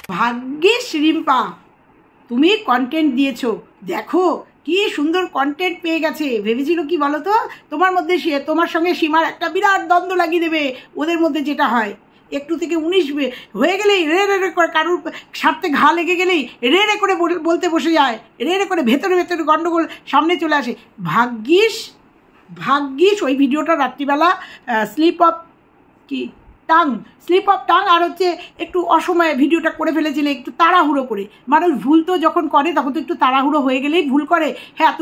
ভাগ্যিস রিম্পা তুমি কন্টেন্ট দিয়েছো, দেখো কি সুন্দর কন্টেন্ট পেয়ে গেছে। ভেবেছিল কি বলো তো, তোমার মধ্যে তোমার সঙ্গে সীমার একটা বিরাট দ্বন্দ্ব লাগিয়ে দেবে। ওদের মধ্যে যেটা হয়, একটু থেকে 19 হয়ে গেলেই রে রে করে কারুর স্বার্থে ঘা লেগে গেলেই রে রে করে বলতে বসে যায়, রে রে করে ভেতরে ভেতরে গণ্ডগোল সামনে চলে আসে। ভাগ্যিস ওই ভিডিওটা রাত্রিবেলা স্লিপ অফ টাং আর হচ্ছে একটু অসময়ে ভিডিওটা করে ফেলেছিলে, একটু তাড়াহুড়ো করে। মানুষ ভুল তো যখন করে তখন তো একটু তাড়াহুড়ো হয়ে গেলেই ভুল করে। হ্যাঁ,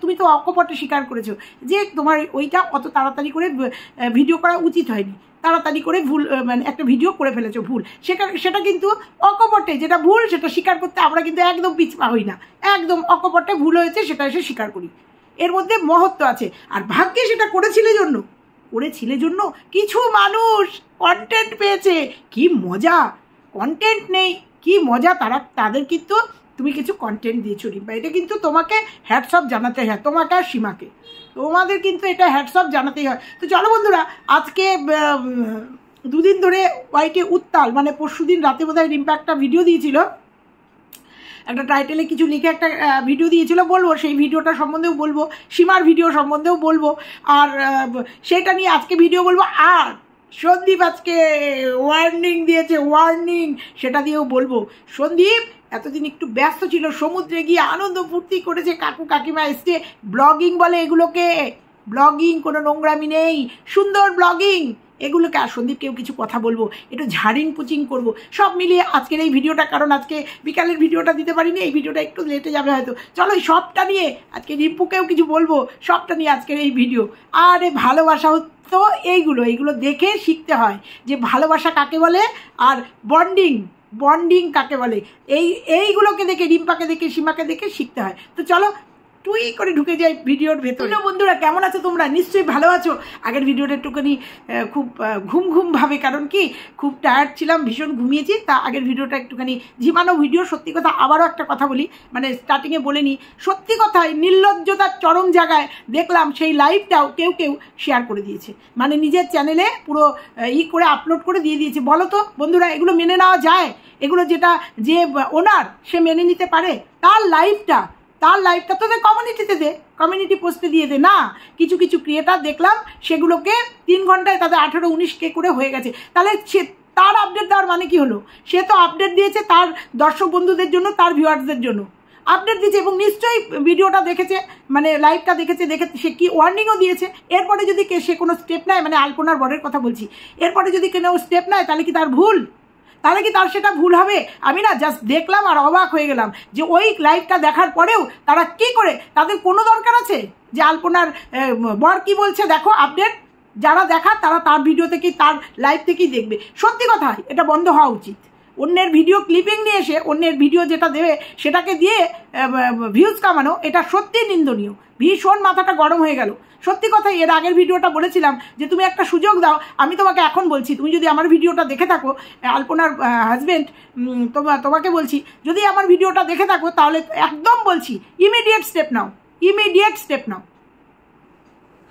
তুমি তো অকপটে স্বীকার করেছো যে তোমার ওইটা অত তাড়াতাড়ি করে ভিডিও করা উচিত হয়নি, তাড়াতাড়ি করে ভুল মানে একটা ভিডিও করে ফেলেছো ভুল। সেটা কিন্তু অকপটে, যেটা ভুল সেটা স্বীকার করতে আমরা কিন্তু একদম পিছপা হই না, একদম অকপটে ভুল হয়েছে সেটা এসে স্বীকার করি। এর মধ্যে মহত্ব আছে। আর ভাগ্যে সেটা করেছিলে জন্য কিছু মানুষ কন্টেন্ট পেয়েছে। কি মজা, কন্টেন্ট নেই কি মজা তাদের কিন্তু তুমি কিছু কন্টেন্ট দিয়েছো রিম্পা, এটা কিন্তু তোমাকে হ্যাটস অফ জানাতে হয়, তোমাকে আর সীমাকে, তোমাদের কিন্তু এটা হ্যাটস অফ জানাতেই হয়। তো চলো বন্ধুরা, আজকে দুদিন ধরে ওয়াইটে উত্তাল, মানে পরশুদিন রাতে বোধহয় রিম্পা একটা ভিডিও দিয়েছিল, একটা টাইটেলে কিছু লিখে একটা ভিডিও দিয়েছিল, বলবো সেই ভিডিওটা সম্বন্ধেও বলবো, সীমার ভিডিও সম্বন্ধেও বলবো, আর সেটা নিয়ে আজকে ভিডিও বলবো। আর সন্দীপ আজকে ওয়ার্নিং দিয়েছে, সেটা দিয়েও বলবো। সন্দীপ এতদিন একটু ব্যস্ত ছিল, সমুদ্রে গিয়ে আনন্দ ফুর্তি করেছে, কাকু কাকিমা এসছে, ব্লগিং বলে এগুলোকে, ব্লগিং, কোনো নোংরামি নেই, সুন্দর ব্লগিং এগুলোকে। আর সন্দীপকেও কিছু কথা বলবো, একটু ঝাড়িং পুচিং করবো, সব মিলিয়ে আজকের এই ভিডিওটা। কারণ আজকে বিকালের ভিডিওটা দিতে পারিনি, এই ভিডিওটা একটু লেটে যাবে হয়তো। চলো এই সবটা নিয়ে আজকে রিম্পুকেও কিছু বলবো, সবটা নিয়ে আজকের এই ভিডিও। আর ভালোবাসা তো এইগুলো দেখে শিখতে হয় যে ভালোবাসা কাকে বলে আর বন্ডিং কাকে বলে, এইগুলোকে দেখে, রিম্পাকে দেখে, সীমাকে দেখে শিখতে হয়। তো চলো টুই করে ঢুকে যাই ভিডিওর ভেতরে। বন্ধুরা কেমন আছো তোমরা? নিশ্চয়ই ভালো আছো। আগের ভিডিওটা একটুখানি খুব ঘুম ভাবে, কারণ কি খুব টায়ার্ড ছিলাম, ভীষণ ঘুমিয়েছি, তা আগের ভিডিওটা একটুখানি ঝিমানো ভিডিও। সত্যি কথা, আবারও একটা কথা বলি, মানে স্টার্টিংয়ে বলিনি, সত্যি কথাই নির্লজ্জতার চরম জায়গায় দেখলাম সেই লাইভটাও কেউ শেয়ার করে দিয়েছে, মানে নিজের চ্যানেলে পুরো করে আপলোড করে দিয়ে দিয়েছে। বলো তো বন্ধুরা, এগুলো মেনে নেওয়া যায়? এগুলো যে ওনার সে মেনে নিতে পারে? তার লাইভটা তোদের কমিউনিটি পোস্টে দিয়ে দে না। কিছু ক্রিয়েটার দেখলাম সেগুলোকে 3 ঘন্টায় তাদের 18-19K করে হয়ে গেছে। তাহলে সে তার আপডেট দেওয়ার মানে কি হলো? সে তো আপডেট দিয়েছে তার দর্শক বন্ধুদের জন্য, তার ভিউয়ার্সদের জন্য আপডেট দিয়েছে, এবং নিশ্চয়ই ভিডিওটা দেখেছে, মানে লাইভটা দেখেছে, সে কি ওয়ার্নিংও দিয়েছে। এরপরে যদি সে কোনো স্টেপ নেয়, মানে আলপনার বরের কথা বলছি, এরপরে যদি কোনো স্টেপ নেয় তাহলে কি তার ভুল? তাহলে কি তার সেটা ভুল হবে? আমি না জাস্ট দেখলাম আর অবাক হয়ে গেলাম যে ওই লাইভটা দেখার পরেও তারা কি করে, তাদের কোনো দরকার আছে যে আলপনার বর কি বলছে দেখো আপডেট, যারা দেখার তারা তার ভিডিও থেকেই, তার লাইভ থেকেই দেখবে। সত্যি কথা, এটা বন্ধ হওয়া উচিত। অন্যের ভিডিও ক্লিপিং নিয়ে এসে অন্যের ভিডিও যেটা দেবে সেটাকে দিয়ে ভিউজ কামানো, এটা সত্যি নিন্দনীয়। ভীষণ মাথাটা গরম হয়ে গেল। সত্যি কথা, এর আগের ভিডিওটা বলেছিলাম যে তুমি একটা সুযোগ দাও। আমি তোমাকে এখন বলছি, তুমি যদি আমার ভিডিওটা দেখে থাকো, আলপনার হাজবেন্ড, তোমাকে বলছি, যদি আমার ভিডিওটা দেখে থাকো তাহলে একদম বলছি ইমিডিয়েট স্টেপ নাও।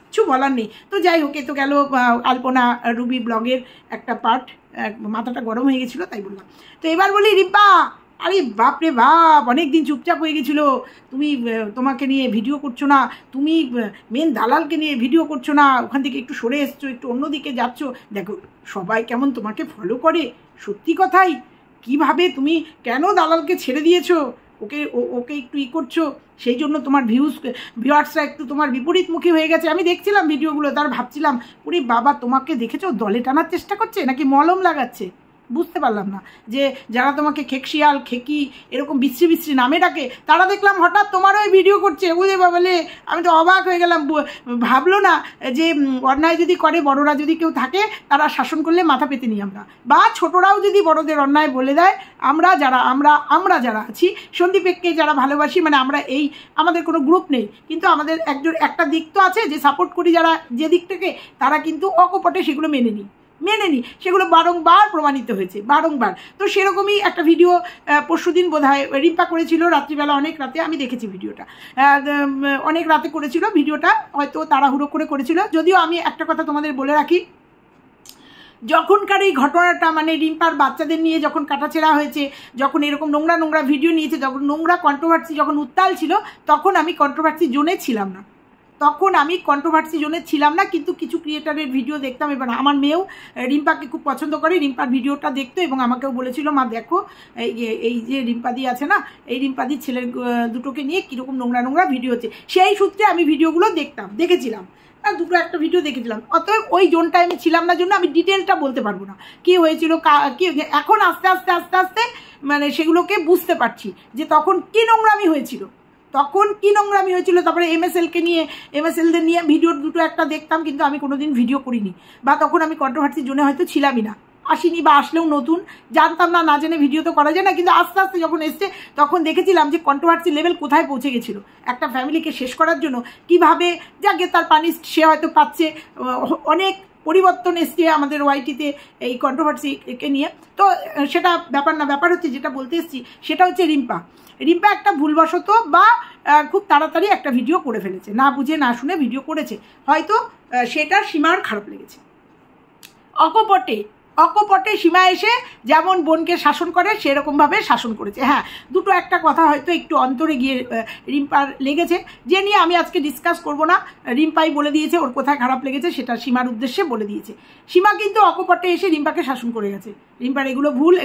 কিছু বলার নেই। তো যাই হোক, এ তো গেল আলপনা রুবি ব্লগের একটা পার্ট, মাথাটা গরম হয়ে গেছিলো তাই বললাম। তো এবার বলি রিম্পা, আরে বাপরে বাপ, অনেক দিন চুপচাপ হয়ে গেছিলো, তুমি তোমাকে নিয়ে ভিডিও করছো না, তুমি মেন দালালকে নিয়ে ভিডিও করছো না, ওখান থেকে একটু সরে এসছো, একটু অন্যদিকে যাচ্ছ। দেখো সবাই কেমন তোমাকে ফলো করে, সত্যি কথাই কিভাবে তুমি কেন দালালকে ছেড়ে দিয়েছো, ওকে একটু করছো, সেই জন্য তোমার ভিউয়ার্সরা একটু তোমার বিপরীতমুখী হয়ে গেছে। আমি দেখছিলাম ভিডিওগুলো, তার ভাবছিলাম ওরে বাবা, তোমাকে দেখেছো দলে টানার চেষ্টা করছে নাকি মলম লাগাচ্ছে, বুঝতে পারলাম না। যে যারা তোমাকে খেকশিয়াল, খেকি এরকম বিশ্রী নামে ডাকে, তারা দেখলাম হঠাৎ তোমার ওই ভিডিও করছে। বুঝে বাবালে, আমি তো অবাক হয়ে গেলাম। ভাবলো না যে অন্যায় যদি করে, বড়রা যদি কেউ থাকে, তারা শাসন করলে মাথা পেতে নিই আমরা, বা ছোটরাও যদি বড়দের অন্যায় বলে দেয়, আমরা যারা আছি, সন্দীপকে যারা ভালোবাসি, মানে আমরা আমাদের কোনো গ্রুপ নেই, কিন্তু আমাদের একটা দিক তো আছে যে সাপোর্ট করি যারা, যে দিক থেকে, তারা কিন্তু অকপটে সেগুলো মেনে নিই, সেগুলো বারংবার প্রমাণিত হয়েছে, বারংবার। তো সেরকমই একটা ভিডিও পরশুদিন বোধহয় রিম্পা করেছিল রাত্রিবেলা, অনেক রাতে, আমি দেখেছি ভিডিওটা, অনেক রাতে করেছিল ভিডিওটা, হয়তো তাড়াহুড়ো করেছিল। যদিও আমি একটা কথা তোমাদের বলে রাখি, যখনকার এই ঘটনাটা মানে রিম্পার বাচ্চাদের নিয়ে যখন কাটাছেড়া হয়েছে, যখন এরকম নোংরা নোংরা ভিডিও নিয়েছে, যখন নোংরা কন্ট্রোভার্সি যখন উত্তাল ছিল, তখন আমি কন্ট্রোভার্সি জোনে ছিলাম না। কিন্তু কিছু ক্রিয়েটারের ভিডিও দেখতাম। এবার আমার মেয়েও রিম্পাকে খুব পছন্দ করে, রিম্পার ভিডিওটা দেখতো এবং আমাকেও বলেছিল, মা দেখো এই যে রিম্পাদি আছে না, এই রিম্পাদির ছেলের দুটোকে নিয়ে কীরকম নোংরা নোংরা ভিডিও হচ্ছে। সেই সূত্রে আমি ভিডিওগুলো দেখেছিলাম, দুটো একটা ভিডিও দেখেছিলাম। অতএব ওই জোনটায় আমি ছিলাম না জন্য আমি ডিটেলটা বলতে পারবো না কী হয়েছিল কি। এখন আস্তে আস্তে মানে সেগুলোকে বুঝতে পারছি যে তখন কী নোংরামি হয়েছিল। তারপরে এমএসএলদের নিয়ে ভিডিও দুটো একটা দেখতাম, কিন্তু আমি কোনোদিন ভিডিও করিনি, বা তখন আমি কন্ট্রোভার্সির জন্য হয়তো ছিলামই না, আসিনি, বা আসলেও নতুন, জানতাম না, না জেনে ভিডিও তো করা যায় না। কিন্তু আস্তে আস্তে যখন এসছে তখন দেখেছিলাম যে কন্ট্রোভার্সি লেভেল কোথায় পৌঁছে গেছিলো। একটা ফ্যামিলিকে শেষ করার জন্য কীভাবে যাকে তার পানিশ সে হয়তো পাচ্ছে। অনেক পরিবর্তন এসছে আমাদের ওয়াইটিতে এই কন্ট্রোভার্সিকে নিয়ে। তো সেটা ব্যাপার না, ব্যাপার হচ্ছে যেটা বলতে এসেছি সেটা হচ্ছে রিম্পা একটা ভুলবশত বা খুব তাড়াতাড়ি একটা ভিডিও করে ফেলেছে, না বুঝে না শুনে ভিডিও করেছে, হয়তো সেটা সীমার খারাপ লেগেছে। অকপটে সীমা এসে যেমন বোনকে শাসন করে সেরকমভাবে শাসন করেছে। হ্যাঁ, দুটো একটা কথা হয়তো একটু অন্তরে গিয়ে রিম্পার লেগেছে, যে নিয়ে আমি আজকে ডিসকাস করব না। রিম্পাই বলে দিয়েছে ওর কোথায় খারাপ লেগেছে, সেটা সীমার উদ্দেশ্যে বলে দিয়েছে। সীমা কিন্তু অকপটে এসে রিম্পাকে শাসন করে গেছে, রিম্পার এগুলো ভুল,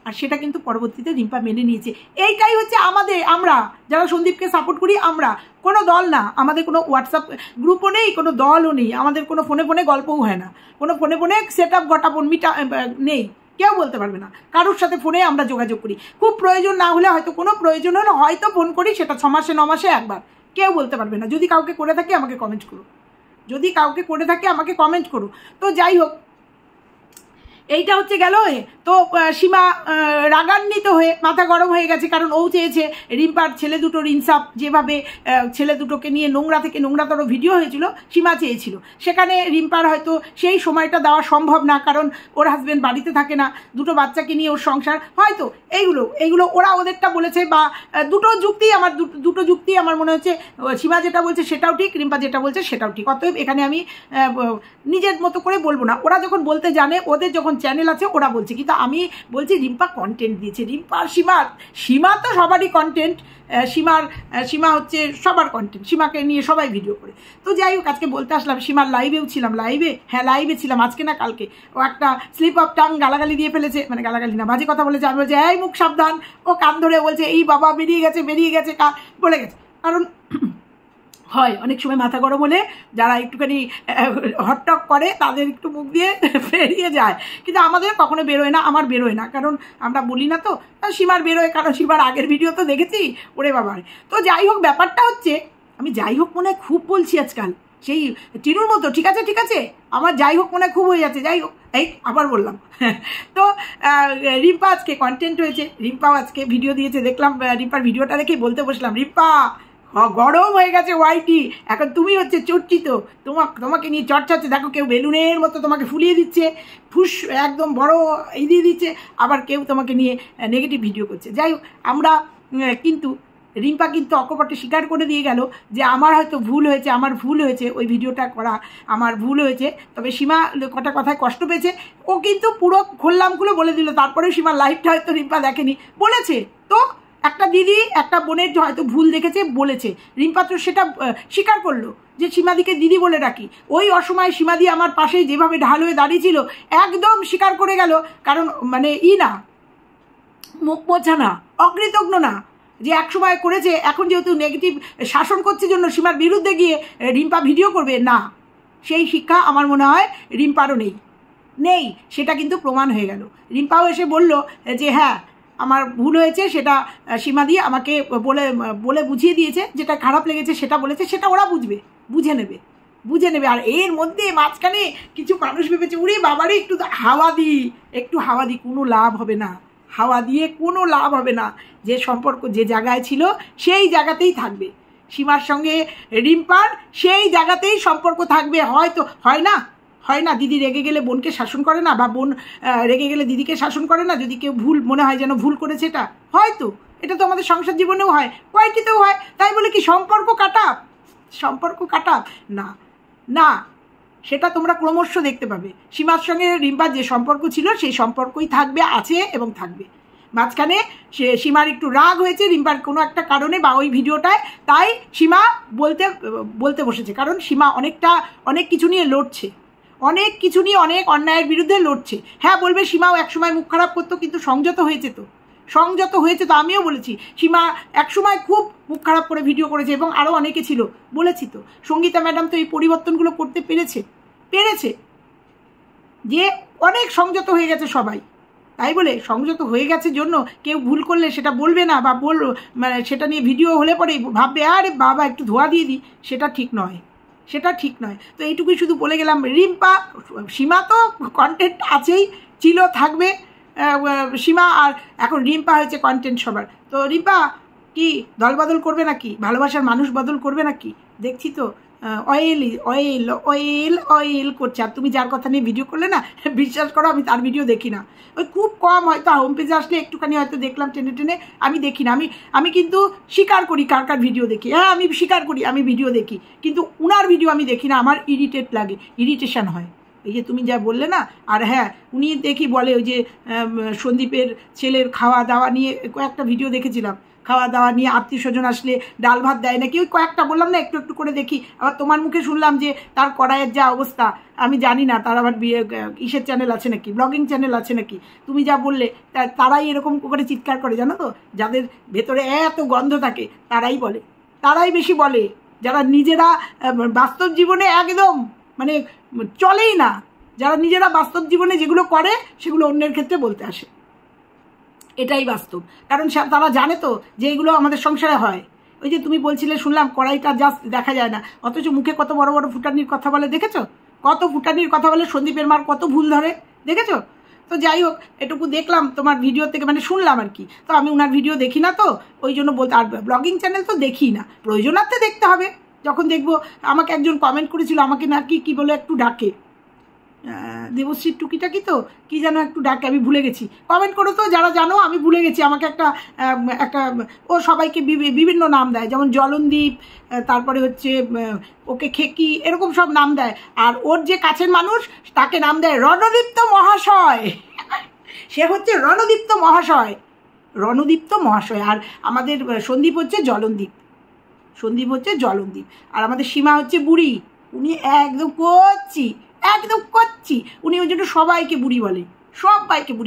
আর সেটা কিন্তু পরবর্তীতে রিম্পা মেনে নিয়েছে। এইটাই হচ্ছে আমরা যারা সন্দীপকে সাপোর্ট করি, আমরা কোনো দল না, আমাদের কোনো হোয়াটসঅ্যাপ গ্রুপও নেই, কোনো দলও নেই, আমাদের কোনো ফোনে গল্পও হয় না, কোনো ফোনে সেট আপ গটাপন নেই, কেউ বলতে পারবে না। কারোর সাথে ফোনে আমরা যোগাযোগ করি, খুব প্রয়োজন না হলে হয়তো কোনো প্রয়োজন হলে হয়তো ফোন করি, সেটা 6 মাসে 9 মাসে একবার, কেউ বলতে পারবে না। যদি কাউকে করে থাকে আমাকে কমেন্ট করো। তো যাই হোক, এইটা হচ্ছে গেল। তো সীমা রাগান্বিত হয়ে মাথা গরম হয়ে গেছে, কারণ ও চেয়েছে রিম্পার ছেলে দুটোর ইনসাফ, যেভাবে ছেলে দুটোকে নিয়ে নোংরা থেকে নোংরাতর ভিডিও হয়েছিল সীমা চেয়েছিল। সেখানে রিম্পার হয়তো সেই সময়টা দেওয়া সম্ভব না, কারণ ওর হাজব্যান্ড বাড়িতে থাকে না, দুটো বাচ্চাকে নিয়ে ওর সংসার, হয়তো এইগুলো ওরা ওদেরটা বলেছে, বা দুটো যুক্তি আমার মনে হচ্ছে সীমা যেটা বলছে সেটাও ঠিক, রিম্পা যেটা বলছে সেটাও ঠিক। অতএব এখানে আমি নিজের মতো করে বলবো না, ওরা যখন বলতে জানে, ওদের যখন চ্যানেল আছে ওরা বলছে, কিন্তু আমি বলছি রিম্পা কন্টেন্ট দিয়েছে। সীমা তো সবারই কন্টেন্ট, সীমা হচ্ছে সবার কন্টেন্ট, সীমাকে নিয়ে সবাই ভিডিও করে। তো যাই হোক, আজকে বলতে আসলাম, সীমার লাইভে ছিলাম আজকে না কালকে। ও একটা স্লিপ অফ টাং গালাগালি দিয়ে ফেলেছে, মানে গালাগালি না, বাজে কথা বলেছে। আমি বলছি এই মুখ সাবধান, ও কান ধরে বলছে এই বাবা বেরিয়ে গেছে বলে গেছে। কারণ হয় অনেক সময় মাথা গরম হলে যারা একটুখানি হটটক করে তাদের একটু মুখ দিয়ে বেরিয়ে যায়, কিন্তু আমাদের কখনো বেরোয় না, আমার বেরোয় না, কারণ আমরা বলি না। তো সীমার বেরোয়, কারণ সীমার আগের ভিডিও তো দেখেছি, ওরে বাবার। তো যাই হোক, ব্যাপারটা হচ্ছে, আমি যাই হোক মনে হয় খুব বলছি আজকাল, সেই টিনুর মতো। ঠিক আছে, আমার যাই হোক মনে হয় খুব হয়ে যাচ্ছে। যাই হোক, এই আবার বললাম। তো রিম্পা আজকে কন্টেন্ট হয়েছে, রিম্পাও আজকে ভিডিও দিয়েছে, দেখলাম। রিম্পার ভিডিওটা দেখেই বলতে বসলাম, রিম্পা গরম হয়ে গেছে ওয়াইটি, এখন তুমি হচ্ছে চর্চিত, তোমাকে নিয়ে চর্চা হচ্ছে। দেখো, কেউ বেলুনের মতো তোমাকে ফুলিয়ে দিচ্ছে, ফুস একদম বড় দিয়ে দিচ্ছে, আবার কেউ তোমাকে নিয়ে নেগেটিভ ভিডিও করছে। যাই হোক, আমরা কিন্তু রিম্পা কিন্তু অকপটে স্বীকার করে দিয়ে গেল যে আমার হয়তো ভুল হয়েছে, ওই ভিডিওটা করা আমার ভুল হয়েছে। তবে সীমা কটা কথায় কষ্ট পেয়েছে, ও কিন্তু পুরো খুললাম খুলে বলে দিল। তারপরে সীমার লাইভটা হয়তো রিম্পা দেখেনি, বলেছে তো একটা দিদি একটা বোনের হয়তো ভুল দেখেছে বলেছে, রিম্পা তো সেটা স্বীকার করলো যে সীমাদিকে দিদি বলে ডাকি। ওই অসময়ে সীমাদি আমার পাশে যেভাবে ঢাল হয়ে দাঁড়িয়েছিল, একদম স্বীকার করে গেল। কারণ মানে না, মুখ মোছা না, অকৃতজ্ঞ না, যে একসময় করেছে, এখন যেহেতু নেগেটিভ শাসন করছে জন্য সীমার বিরুদ্ধে গিয়ে রিম্পা ভিডিও করবে না, সেই শিক্ষা আমার মনে হয় রিম্পারও নেই। সেটা কিন্তু প্রমাণ হয়ে গেল। রিম্পাও এসে বলল যে হ্যাঁ আমার ভুল হয়েছে, সেটা সীমাদি আমাকে বলে বুঝিয়ে দিয়েছে, যেটা খারাপ লেগেছে সেটা বলেছে, সেটা ওরা বুঝে নেবে। আর এর মধ্যে মাঝখানে কিছু মানুষ ভেবেছে উড়ে বাবারে একটু হাওয়া দিই, কোনো লাভ হবে না, হাওয়া দিয়ে কোনো লাভ হবে না। যে সম্পর্ক যে জায়গায় ছিল সেই জায়গাতেই থাকবে, সীমার সঙ্গে রিম্পার সেই জায়গাতেই সম্পর্ক থাকবে। হয়তো হয় না দিদি রেগে গেলে বোনকে শাসন করে না, বা বোন রেগে গেলে দিদিকে শাসন করে না, যদি কেউ ভুল মনে হয় যেন ভুল করেছে। এটা তো আমাদের সংসার জীবনেও হয়, ওয়াইটিতেও হয়। তাই বলে কি সম্পর্ক কাটা? না, সেটা তোমরা ক্রমশ দেখতে পাবে। সীমার সঙ্গে রিম্পার যে সম্পর্ক ছিল সেই সম্পর্কই থাকবে, আছে এবং থাকবে। মাঝখানে সীমার একটু রাগ হয়েছে রিম্পার কোনো একটা কারণে বা ওই ভিডিওটায়, তাই সীমা বলতে বসেছে। কারণ সীমা অনেক কিছু নিয়ে লড়ছে, অনেক কিছু নিয়ে অনেক অন্যায়ের বিরুদ্ধে লড়ছে। হ্যাঁ, বলবে সীমাও একসময় মুখ খারাপ করতো, কিন্তু সংযত হয়েছে তো। আমিও বলেছি সীমা একসময় খুব মুখ খারাপ করে ভিডিও করেছে, এবং আরও অনেকে ছিল, বলেছি তো। সঙ্গীতা ম্যাডাম তো এই পরিবর্তনগুলো করতে পেরেছে যে অনেক সংযত হয়ে গেছে সবাই। তাই বলে সংযত হয়ে গেছে জন্য কেউ ভুল করলে সেটা বলবে না, বা মানে সেটা নিয়ে ভিডিও হলে পরে ভাববে আরে বাবা একটু ধোয়া দিয়ে দিই, সেটা ঠিক নয়। তো এইটুকুই শুধু বলে গেলাম। রিম্পা, সীমা তো কন্টেন্ট আছেই, ছিল, থাকবে। সীমা আর এখন রিম্পা হয়েছে কন্টেন্ট সবার। তো রিম্পা কি দল বদল করবে নাকি, ভালোবাসার মানুষ বদল করবে নাকি? দেখছি তো অয়েল করছে। আর তুমি যার কথা নিয়ে ভিডিও করলে না, বিশ্বাস করো আমি তার ভিডিও দেখি না। ওই খুব কম, হয়তো হোম পেজে আসলে একটুখানি হয়তো দেখলাম, টেনে আমি দেখি না। আমি কিন্তু স্বীকার করি কার ভিডিও দেখি। হ্যাঁ, আমি স্বীকার করি আমি ভিডিও দেখি, কিন্তু উনার ভিডিও আমি দেখি না। আমার ইরিটেশন হয়। এই যে তুমি যা বললে না। আর হ্যাঁ, উনি দেখি বলে ওই যে সন্দীপের ছেলের খাওয়া দাওয়া নিয়ে কয়েকটা ভিডিও দেখেছিলাম, খাওয়া দাওয়া নিয়ে, আত্মীয় স্বজন আসলে ডাল ভাত দেয় নাকি, ওই কয়েকটা বললাম না, একটু করে দেখি। আবার তোমার মুখে শুনলাম যে তার কড়াইয়ের যা অবস্থা, আমি জানি না তার আবার ইসের চ্যানেল আছে নাকি, ব্লগিং চ্যানেল আছে নাকি। তুমি যা বললে তারাই এরকম করে চিৎকার করে, জানো তো, যাদের ভেতরে এত গন্ধ থাকে তারাই বেশি বলে, যারা নিজেরা বাস্তব জীবনে একদম মানে চলেই না, যারা নিজেরা বাস্তব জীবনে যেগুলো করে সেগুলো অন্যের ক্ষেত্রে বলতে আসে। এটাই বাস্তব। কারণ তারা জানে তো যে এগুলো আমাদের সংসারে হয়। ওই যে তুমি বলছিলে, শুনলাম কড়াইটা জাস্ট দেখা যায় না, অথচ মুখে কত বড় বড় ফুটানির কথা বলে, দেখেছো? কত ফুটানির কথা বলে, সন্দীপের মার কত ভুল ধরে, দেখেছো? তো যাই হোক, এটুকু দেখলাম তোমার ভিডিও থেকে, মানে শুনলাম আর কি। তো আমি ওনার ভিডিও দেখি না, তো ওই জন্য বলতে। আর ব্লগিং চ্যানেল তো দেখি না, প্রয়োজনার্থে দেখতে হবে। যখন দেখবো, আমাকে একজন কমেন্ট করেছিল, আমাকে নাকি কি বলে একটু ডাকে, দেবশ্রীর টুকিটাকি তো কি যেন একটু ডাকে, আমি ভুলে গেছি। কমেন্ট করো তো যারা জানো, আমি ভুলে গেছি। আমাকে একটা ও সবাইকে বিভিন্ন নাম দেয়, যেমন জলনদীপ, তারপরে হচ্ছে ওকে খেকি, এরকম সব নাম দেয়। আর ওর যে কাছের মানুষ তাকে নাম দেয় রণদীপ্ত মহাশয়। সে হচ্ছে রণদীপ্ত মহাশয়। আর আমাদের সন্দীপ হচ্ছে জলনদীপ। আর আমাদের সীমা হচ্ছে বুড়ি। উনি একদম কচ্ছি। উনি ওই জন্য সবাইকে বুড়ি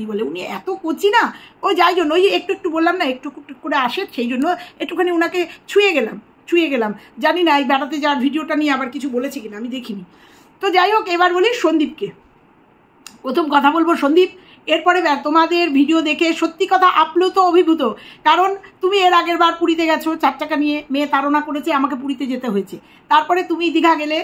বলে। উনি এত কচি না, ওই যাই জন্য, ওই যে একটু বললাম না, একটু করে আসে, সেই জন্য একটুখানি ওনাকে ছুঁয়ে গেলাম। জানি না এই বেড়াতে যাওয়ার ভিডিওটা নিয়ে আবার কিছু বলেছে কিনা, আমি দেখিনি। তো যাই হোক, এবার বলি সন্দীপকে। প্রথম কথা বলবো সন্দীপ, এরপরে তোমাদের ভিডিও দেখে সত্যি কথা আপ্লুত অভিভূত। কারণ তুমি এর আগের বার পুরীতে গেছো, 4 টাকা নিয়ে, মেয়ে তাড়না করেছে, আমাকে পুরীতে যেতে হয়েছে। তারপরে তুমি দীঘা গেলে,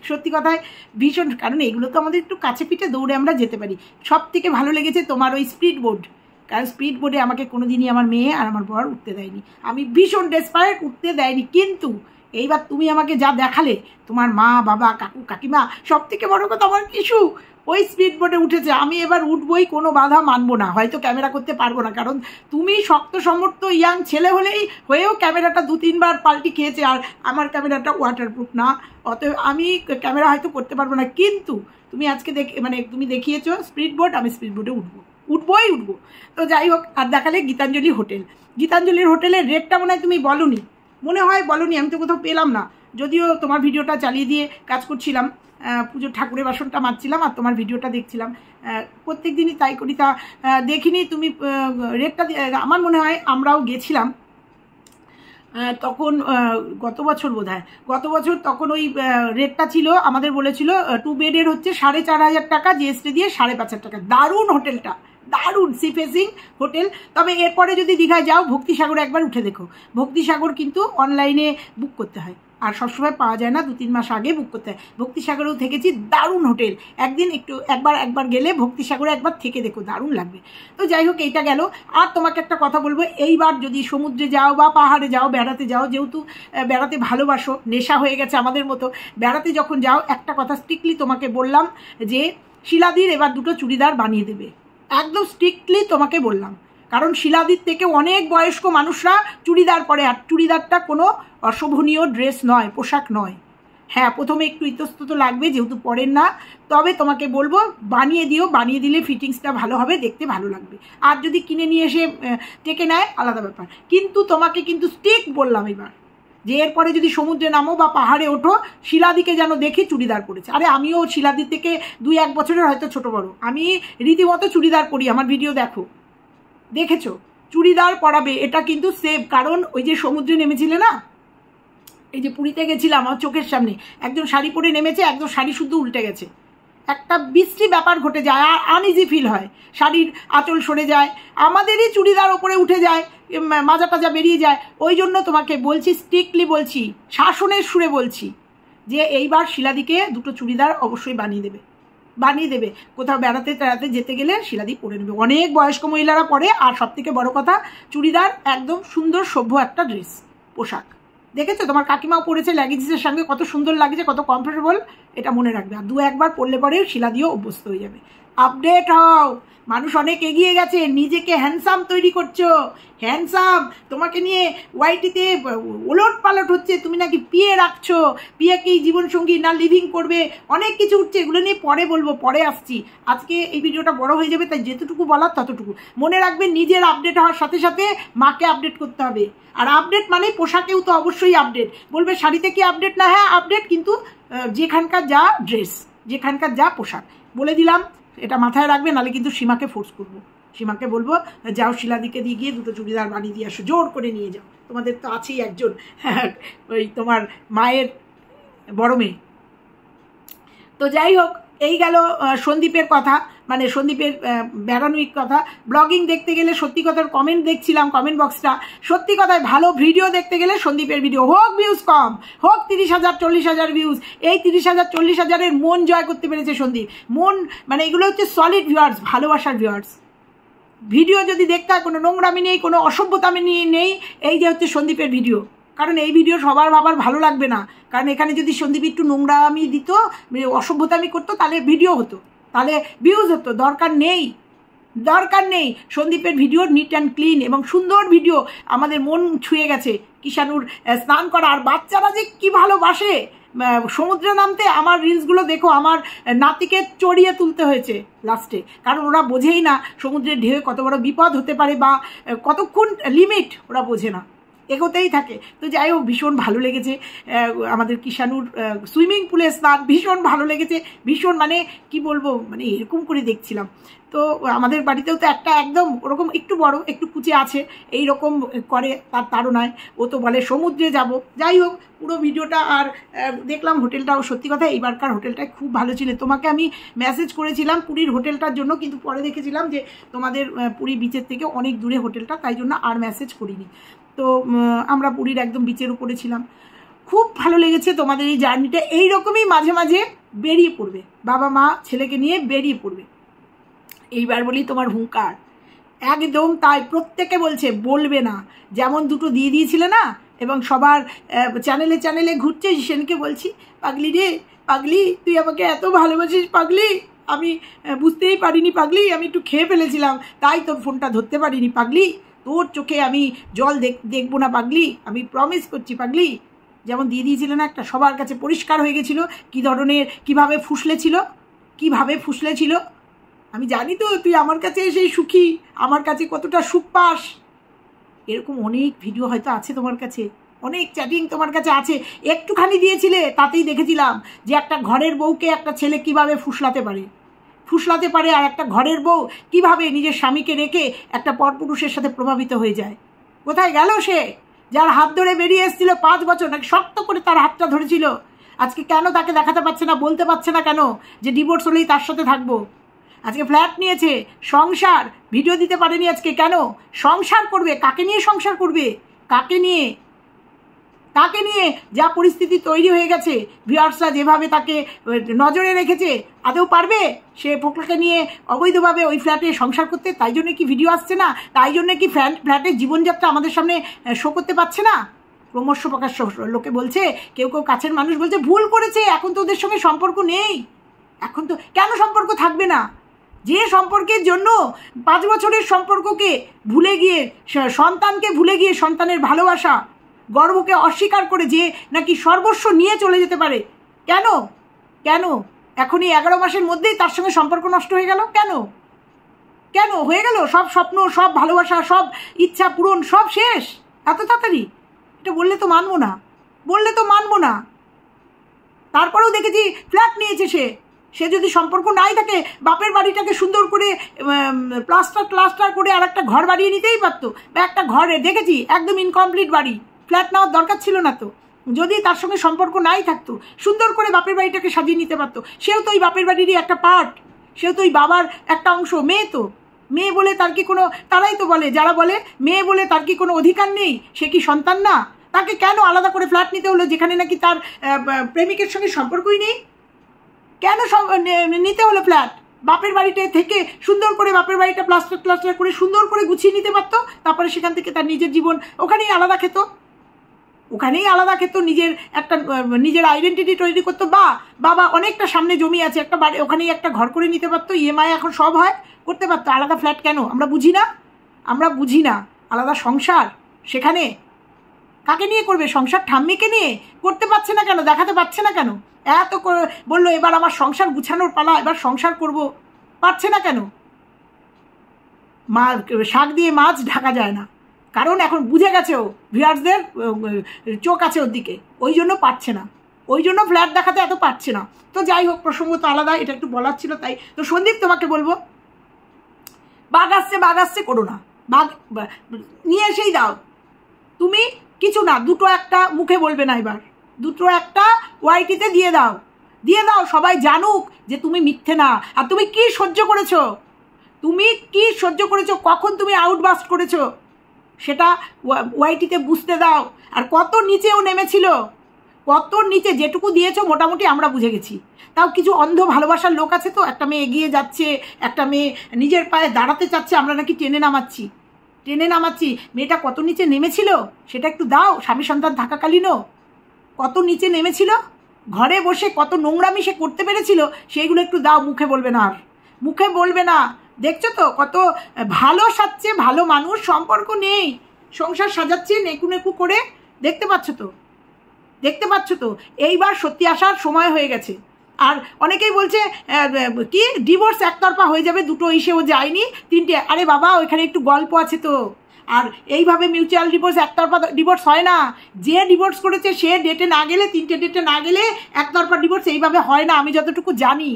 সত্যি কথায় ভীষণ, কারণ এগুলো তো আমাদের একটু কাছে পিঠে দৌড়ে আমরা যেতে পারি। সব থেকে ভালো লেগেছে তোমার ওই স্পিড বোর্ড, কারণ স্পিড বোর্ডে আমাকে কোনোদিনই আমার মেয়ে আর আমার বর উঠতে দেয়নি। আমি ভীষণ ডেসপারেট, উঠতে দেয়নি। কিন্তু এইবার তুমি আমাকে যা দেখালে, তোমার মা, বাবা, কাকু, কাকিমা, সব থেকে বড় কথা আমার কিছু ওই স্পিড বোর্ডে উঠেছে। আমি এবার উঠবই, কোনো বাধা মানবো না। হয়তো ক্যামেরা করতে পারবো না, কারণ তুমি শক্ত সমর্থ ইয়াং ছেলে হয়েও ক্যামেরাটা 2-3 বার পাল্টি খেয়েছে। আর আমার ক্যামেরাটা ওয়াটারপ্রুফ না, অতএব আমি ক্যামেরা হয়তো করতে পারবো না। কিন্তু তুমি আজকে তুমি দেখিয়েছো স্পিড বোর্ড, আমি স্পিড বোর্ডে উঠবোই। তো যাই হোক, আর দেখালে গীতাঞ্জলির হোটেলের রেটটা মনে হয় তুমি বলনি, আমি তো কোথাও পেলাম না। যদিও তোমার ভিডিওটা চালিয়ে দিয়ে কাজ করছিলাম, পুজোর ঠাকুরের বাসনটা মাজছিলাম আর তোমার ভিডিওটা দেখছিলাম। প্রত্যেক দিনই তাই করি, তা দেখিনি তুমি রেটটা। আমার মনে হয় আমরাও গেছিলাম তখন, গত বছর তখন ওই রেটটা ছিল। আমাদের বলেছিল 2 বেডের হচ্ছে 4,500 টাকা, জিএসটি দিয়ে 5,500 টাকা। দারুণ হোটেলটা, দারুণ সি ফেসিং হোটেল। তবে এরপরে যদি দীঘায় যাও, ভক্তিসাগরে একবার উঠে দেখো। ভক্তিসাগর কিন্তু অনলাইনে বুক করতে হয়, আর সবসময় পাওয়া যায় না, 2-3 মাস আগে বুক করতে হয়। ভক্তিসাগরেও থেকেছি, দারুণ হোটেল। একদিন একবার গেলে ভক্তিসাগরে একবার থেকে দেখো, দারুণ লাগবে। তো যাই হোক, এইটা গেল। আর তোমাকে একটা কথা বলবো, এইবার যদি সমুদ্রে যাও বা পাহাড়ে যাও, বেড়াতে যাও, যেহেতু বেড়াতে ভালোবাসো, নেশা হয়ে গেছে আমাদের মতো, বেড়াতে যখন যাও, একটা কথা স্ট্রিক্টলি তোমাকে বললাম যে শিলাদির এবার 2টো চুড়িদার বানিয়ে দেবে, একদম স্ট্রিক্টলি তোমাকে বললাম। কারণ শিলাদির থেকে অনেক বয়স্ক মানুষরা চুড়িদার পরে, আর চুড়িদারটা কোনো অশোভনীয় ড্রেস নয়, পোশাক নয়। হ্যাঁ প্রথমে একটু ইতস্তত লাগবে যেহেতু পরের না, তবে তোমাকে বলবো বানিয়ে দিও, বানিয়ে দিলে ফিটিংসটা ভালো হবে, দেখতে ভালো লাগবে। আর যদি কিনে নিয়ে এসে টেকে নেয় আলাদা ব্যাপার, কিন্তু তোমাকে কিন্তু স্টিক বললাম এবার যে এরপরে যদি সমুদ্রে নামো বা পাহাড়ে ওঠো শিলাদিকে যেন দেখে চুড়িদার পরেছে। আরে আমিও শিলাদি থেকে 2-1 বছরের হয়তো ছোট বড়, আমি রীতিমতো চুড়িদার পরি, আমার ভিডিও দেখেছো চুড়িদার পরাবে, এটা কিন্তু সেভ। কারণ ওই যে সমুদ্রে নেমেছিলে না, এই যে পুরীতে গেছিলাম, আমার চোখের সামনে একজন শাড়ি পরে নেমেছে, একদম শাড়ি শুদ্ধ উল্টে গেছে, একটা বিশ্রী ব্যাপার ঘটে যায়, আর আনইজি ফিল হয়, শাড়ির আঁচল সরে যায়, আমাদেরই চুড়িদার ওপরে উঠে যায়, মাজা টাজা বেরিয়ে যায়। ওই জন্য তোমাকে বলছি, স্ট্রিক্টলি বলছি, শাসনের সুরে বলছি যে এইবার শিলাদিকে 2টো চুড়িদার অবশ্যই বানিয়ে দেবে। কোথাও বেড়াতে টেড়াতে যেতে গেলে শিলাদি পরে নেবে, অনেক বয়স্ক মহিলারা পরে। আর সব থেকে বড় কথা, চুড়িদার একদম সুন্দর সভ্য একটা ড্রেস, পোশাক। দেখেছো তোমার কাকিমাও পরেছে, লেগিংসের সঙ্গে কত সুন্দর লাগছে, কত কমফোর্টেবল, এটা মনে রাখবে। আর 2-1 বার পরলে পরে শিলাদিও অভ্যস্ত হয়ে যাবে। আপডেট হও, মানুষ অনেক এগিয়ে গেছে, নিজেকে হ্যান্ডসাম তৈরি করছো, হ্যান্ডসাম, তোমাকে নিয়ে ওয়াইটিতে ওলট পালট হচ্ছে, তুমি নাকি পিয়ে রাখছো, পিয়াকেই জীবনসঙ্গী না লিভিং করবে, অনেক কিছু উঠছে, এগুলো নিয়ে পরে বলবো, পরে আসছি। আজকে এই ভিডিওটা বড় হয়ে যাবে, তাই যেতটুকু বলার ততটুকু মনে রাখবে। নিজের আপডেট হওয়ার সাথে সাথে মাকে আপডেট করতে হবে। আর আপডেট মানে পোশাকেও তো অবশ্যই আপডেট। বলবে শাড়িতে কি আপডেট না, হ্যাঁ আপডেট, কিন্তু যেখানকার যা ড্রেস, যেখানকার যা পোশাক, বলে দিলাম, এটা মাথায় রাখবে, নাহলে কিন্তু সীমাকে ফোর্স করবো। সীমাকে বলবো যাও শিলাদিকে দিয়ে গিয়ে 2টো চুড়িদার বানিয়ে দিয়ে আসো, জোর করে নিয়ে যাও, তোমাদের তো আছেই একজন, ওই তোমার মায়ের বড় মেয়ে। তো যাই হোক, এই গেল সন্দীপের কথা, মানে সন্দীপের বেড়ানোর কথা। ব্লগিং দেখতে গেলে সত্যি কথার কমেন্ট দেখছিলাম, কমেন্ট বক্সটা সত্যি কথায় ভালো। ভিডিও দেখতে গেলে সন্দীপের ভিডিও, হোক ভিউজ কম, হোক 30,000-40,000 ভিউজ, এই 30,000-40,000-এর মন জয় করতে পেরেছে সন্দীপ। মন মানে এগুলো হচ্ছে সলিড ভিউয়ার্স, ভালোবাসার ভিউয়ার্স। ভিডিও যদি দেখতে হয় কোনো নোংরামি নেই, কোনো অসভ্যতামি নেই, এই যে হচ্ছে সন্দীপের ভিডিও। কারণ এই ভিডিও সবার বাবার ভালো লাগবে না, কারণ এখানে যদি সন্দীপ একটু নোংরামি দিত, অসভ্যতামি করতো, তাহলে ভিডিও হতো, তাহলে ভিউজ হতো। দরকার নেই। সন্দীপের ভিডিও নিট অ্যান্ড ক্লিন এবং সুন্দর ভিডিও, আমাদের মন ছুঁয়ে গেছে। কিষানুর স্নান করা, আর বাচ্চারা যে কি ভালোবাসে সমুদ্রে নামতে। আমার রিলসগুলো দেখো, আমার নাতিকে চড়িয়ে তুলতে হয়েছে লাস্টে, কারণ ওরা বোঝেই না সমুদ্রের ঢেউ কত বড় বিপদ হতে পারে, বা কতক্ষণ লিমিট ওরা বোঝে না, এগোতেই থাকে। তো যাই হোক, ভীষণ ভালো লেগেছে আমাদের কিষানুর সুইমিং পুলে স্নান, ভীষণ ভালো লেগেছে, ভীষণ, মানে কি বলবো, মানে এরকম করে দেখছিলাম। তো আমাদের বাড়িতেও তো একটা একদম ওরকম একটু বড় একটু কুচে আছে, এই রকম করে, তারও নয়, ও তো বলে সমুদ্রে যাব। যাই হোক, পুরো ভিডিওটা আর দেখলাম। হোটেলটাও সত্যি কথা এইবারকার হোটেলটাই খুব ভালো ছিল। তোমাকে আমি মেসেজ করেছিলাম পুরীর হোটেলটার জন্য, কিন্তু পরে দেখেছিলাম যে তোমাদের পুরী বিচের থেকে অনেক দূরে হোটেলটা, তাই জন্য আর মেসেজ করিনি। তো আমরা পুরীর একদম বিচের উপরে ছিলাম, খুব ভালো লেগেছে। তোমাদের এই জার্নিটা এইরকমই মাঝে মাঝে বেরিয়ে পড়বে, বাবা মা ছেলেকে নিয়ে বেরিয়ে পড়বে। এইবার বলি তোমার হুঙ্কার, একদম তাই, প্রত্যেকে বলছে বলবে না, যেমন 2টো দিয়ে দিয়েছিলে না, এবং সবার চ্যানেলে ঘুরছে, সেনকে বলছি, পাগলি রে পাগলি, তুই আমাকে এত ভালোবাসিস পাগলি, আমি বুঝতেই পারিনি পাগলি, আমি একটু খেয়ে ফেলেছিলাম, তাই তোর ফোনটা ধরতে পারিনি পাগলি, তোর চোখে আমি জল দেখবো না পাগলি, আমি প্রমিস করছি পাগলি। যেমন দিয়ে দিয়েছিল না একটা, সবার কাছে পরিষ্কার হয়ে গেছিলো কী ধরনের, কীভাবে ফুসলে ছিল। আমি জানি তো তুই আমার কাছে এসে সুখী, আমার কাছে কতটা সুখ পাস। এরকম অনেক ভিডিও হয়তো আছে তোমার কাছে, অনেক চ্যাটিং তোমার কাছে আছে, একটুখানি দিয়েছিলে, তাতেই দেখেছিলাম যে একটা ঘরের বউকে একটা ছেলে কিভাবে ফুসলাতে পারে, আর একটা ঘরের বউ কিভাবে নিজের স্বামীকে রেখে একটা পরপুরুষের সাথে প্রভাবিত হয়ে যায়। কোথায় গেল সে, যার হাত ধরে বেরিয়ে এসেছিল 5 বছর, নাকি শক্ত করে তার হাতটা ধরেছিল, আজকে কেন তাকে দেখাতে পারছে না, বলতে পারছে না কেন যে ডিভোর্স হলেই তার সাথে থাকবো। আজকে ফ্ল্যাট নিয়েছে, সংসার, ভিডিও দিতে পারেনি আজকে, কেন? সংসার করবে, কাকে নিয়ে সংসার করবে, কাকে নিয়ে যা পরিস্থিতি তৈরি হয়ে গেছে, ভিউয়ার্সরা যেভাবে তাকে নজরে রেখেছে, আদৌ পারবে সে পোকলাকে নিয়ে অবৈধভাবে ওই ফ্ল্যাটে সংসার করতে? তাই জন্য কি ভিডিও আসছে না? তাই জন্য কি ফ্ল্যাটের জীবনযাত্রা আমাদের সামনে শো করতে পারছে না? ক্রমশ প্রকাশ্য লোকে বলছে, কেউ কাছের মানুষ বলছে ভুল করেছে, এখন তো ওদের সঙ্গে সম্পর্ক নেই। এখন তো কেন সম্পর্ক থাকবে না? যে সম্পর্কের জন্য 5 বছরের সম্পর্ককে ভুলে গিয়ে, সন্তানকে ভুলে গিয়ে, সন্তানের ভালোবাসা, গর্বকে অস্বীকার করে যে নাকি সর্বস্ব নিয়ে চলে যেতে পারে, কেন কেন এখন এই 11 মাসের মধ্যেই তার সঙ্গে সম্পর্ক নষ্ট হয়ে গেল? কেন কেন হয়ে গেল? সব স্বপ্ন, সব ভালোবাসা, সব ইচ্ছা পূরণ সব শেষ এত তাড়াতাড়ি? এটা বললে তো মানবো না, বললে তো মানবো না। তারপরেও দেখেছি ফ্ল্যাট নিয়েছে সে যদি সম্পর্ক নাই থাকে বাপের বাড়িটাকে সুন্দর করে প্লাস্টার করে আর একটা ঘর বাড়িয়ে নিতেই পারতো, বা একটা ঘরে দেখেছি একদম ইনকমপ্লিট বাড়ি, ফ্ল্যাট নেওয়ার দরকার ছিল না তো। যদি তার সঙ্গে সম্পর্ক নাই থাকতো সুন্দর করে বাপের বাড়িটাকে সাজিয়ে নিতে পারতো। সেও তো ওই বাপের বাড়িরই একটা পার্ট, সেও তো ওই বাবার একটা অংশ। মেয়ে তো, মেয়ে বলে তার কি কোনো, তারাই তো বলে যারা বলে মেয়ে বলে তার কি কোনো অধিকার নেই, সে কি সন্তান না? তাকে কেন আলাদা করে ফ্ল্যাট নিতে হলো যেখানে নাকি তার প্রেমিকের সঙ্গে সম্পর্কই নেই? কেন নিতে হলো ফ্ল্যাট? বাপের বাড়িতে থেকে সুন্দর করে বাপের বাড়িটা প্লাস্টার করে সুন্দর করে গুছিয়ে নিতে পারতো, তারপরে সেখান থেকে তার নিজের জীবন ওখানেই আলাদা খেত, ওখানেই আলাদা খেত, নিজের একটা নিজের আইডেন্টিটি তৈরি করতো। বাবা অনেকটা সামনে জমি আছে, একটা বাড়ি ওখানেই একটা ঘর করে নিতে পারতো, ইএমআই এখন সব হয়, করতে পারতো। আলাদা ফ্ল্যাট কেন? আমরা বুঝি না, আমরা বুঝি না। আলাদা সংসার সেখানে কাকে নিয়ে করবে? সংসার ঠাম্মিকে নিয়ে করতে পারছে না কেন? দেখাতে পারছে না কেন? এত বললো এবার আমার সংসার গুছানোর পালা, এবার সংসার করব, পারছে না কেন? শাক দিয়ে মাছ ঢাকা যায় না, কারণ এখন বুঝে গেছে ও, ভিউয়ার্সদের চোখ আছে ওর দিকে, ওই জন্য পারছে না, ওই জন্য ফ্ল্যাট দেখাতে এত পারছে না। তো যাই হোক, প্রসঙ্গ তো আলাদা, এটা একটু বলার ছিল তাই। তো সন্দীপ তোমাকে বলবো, বাঘ আসছে করো না, বাঘ নিয়ে এসেই দাও। তুমি কিছু না, দুটো একটা মুখে বলবে না, এবার দুটো একটা ওয়াইটিতে দিয়ে দাও, সবাই জানুক যে তুমি মিথ্যে না। আর তুমি কি সহ্য করেছো, তুমি কি সহ্য করেছো, কখন তুমি আউটবাস্ট করেছো সেটা ওয়াইটিতে বুঝতে দাও। আর কত নিচেও নেমেছিল, কত নিচে, যেটুকু দিয়েছো মোটামুটি আমরা বুঝে গেছি। তাও কিছু অন্ধ ভালোবাসার লোক আছে তো, একটা মেয়ে এগিয়ে যাচ্ছে, একটা মেয়ে নিজের পায়ে দাঁড়াতে চাচ্ছে, আমরা নাকি টেনে নামাচ্ছি। মেয়েটা কত নিচে নেমেছিল সেটা একটু দাও। স্বামী সন্তান থাকাকালীনও কত নিচে নেমেছিল, ঘরে বসে কত নোংরামি সে করতে পেরেছিল, সেইগুলো একটু দাও। মুখে বলবে না, আর মুখে বলবে না। দেখছো তো কত ভালো সাজছে, ভালো মানুষ, সম্পর্ক নেই, সংসার সাজাচ্ছে নেকু নেকু করে, দেখতে পাচ্ছ তো। এইবার সত্যি আসার সময় হয়ে গেছে। আর অনেকেই বলছে কি ডিভোর্স একতরফা হয়ে যাবে, দুটো ইসেও যায়নি, তিনটে। আরে বাবা, ওইখানে একটু গল্প আছে তো। আর এইভাবে মিউচুয়াল ডিভোর্স, একতরফা ডিভোর্স হয় না। যে ডিভোর্স করেছে সে ডেটে না গেলে, 3টে ডেটে না গেলে একতরফা ডিভোর্স এইভাবে হয় না, আমি যতটুকু জানি।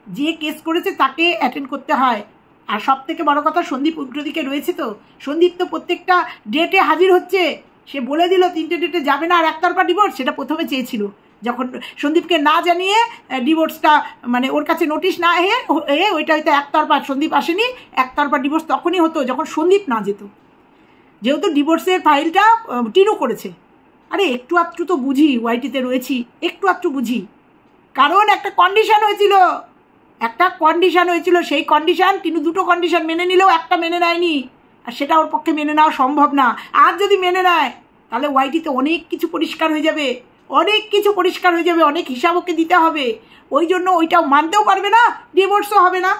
যে কেস করেছে তাকে অ্যাটেন্ড করতে হয়। আর সব থেকে বড় কথা, সন্দীপ উল্টো দিকে রয়েছে তো, সন্দীপ তো প্রত্যেকটা ডেটে হাজির হচ্ছে। সে বলে দিল 3টে ডেটে যাবে না আর একতরফা ডিভোর্স, সেটা প্রথমে চেয়েছিল যখন সন্দীপকে না জানিয়ে ডিভোর্সটা, মানে ওর কাছে নোটিশ না ওইটা হয়তো একতরফা, সন্দীপ আসেনি, একতরফা ডিভোর্স তখনই হতো যখন সন্দীপ না যেত। যেহেতু ডিভোর্সের ফাইলটা টিনু করেছে। আরে একটু আধটু তো বুঝি, ওয়াইটিতে রয়েছি, একটু আধটু বুঝি। কারণ একটা কন্ডিশন হয়েছিল, সেই কন্ডিশন, টিনু 2টো কন্ডিশন মেনে নিলেও একটা মেনে নেয়নি, আর সেটা ওর পক্ষে মেনে নেওয়া সম্ভব না। আর যদি মেনে নেয় তাহলে ওয়াইটিতে অনেক কিছু পরিষ্কার হয়ে যাবে, অনেক হিসাব ওকে দিতে হবে। ওই জন্য ওইটাও মানতেও পারবে না, ডিভোর্সও হবে না।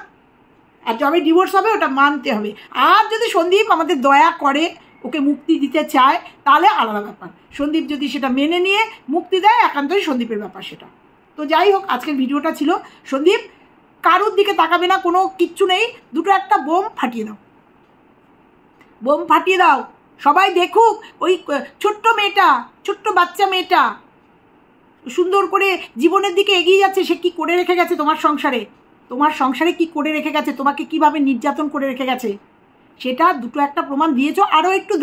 আর যবে ডিভোর্স হবে ওটা মানতে হবে। আর যদি সন্দীপ আমাদের দয়া করে ওকে মুক্তি দিতে চায় তাহলে আলাদা ব্যাপার। সন্দীপ যদি সেটা মেনে নিয়ে মুক্তি দেয়, একান্তই সন্দীপের ব্যাপার সেটা। তো যাই হোক, আজকের ভিডিওটা ছিল, সন্দীপ কারুর দিকে তাকাবে না, কোনো কিচ্ছু নেই, দুটো একটা বোম ফাটিয়ে দাও, সবাই দেখুক। ওই ছোট্ট বাচ্চা মেয়েটা সুন্দর করে জীবনের দিকে এগিয়ে যাচ্ছে, সে কি করে রেখে গেছে তোমার সংসারে কি করে রেখে গেছে, তোমাকে কিভাবে নির্যাতন করে রেখে গেছে, সেটা দুটো একটা প্রমাণ দিয়েছো। আরও একটু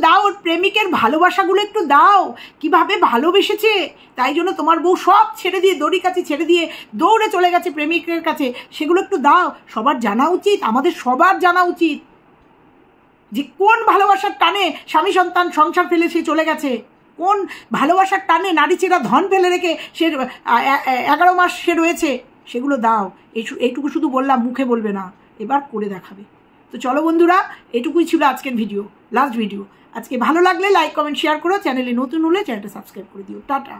দাও, ওর প্রেমিকের ভালোবাসাগুলো একটু দাও, কিভাবে ভালোবেসেছে। তাই জন্য তোমার বউ সব ছেড়ে দিয়ে, দড়ি কাছে ছেড়ে দিয়ে দৌড়ে চলে গেছে প্রেমিকের কাছে, সেগুলো একটু দাও। সবার জানা উচিত, আমাদের সবার জানা উচিত যে কোন ভালোবাসার টানে স্বামী সন্তান সংসার ফেলে সে চলে গেছে, কোন ভালোবাসার টানে নারী চেরা ধন ফেলে রেখে সে 11 মাস সে রয়েছে। সেগুলো দাও। এইটুকু শুধু বললাম, মুখে বলবে না, এবার করে দেখাবে। তো চলো বন্ধুরা, এটুকুই ছিল আজকের ভিডিও, লাস্ট ভিডিও। আজকে ভালো লাগলে লাইক কমেন্ট শেয়ার করো, চ্যানেলে নতুন হলে চ্যানেলটা সাবস্ক্রাইব করে দিও। টাটা।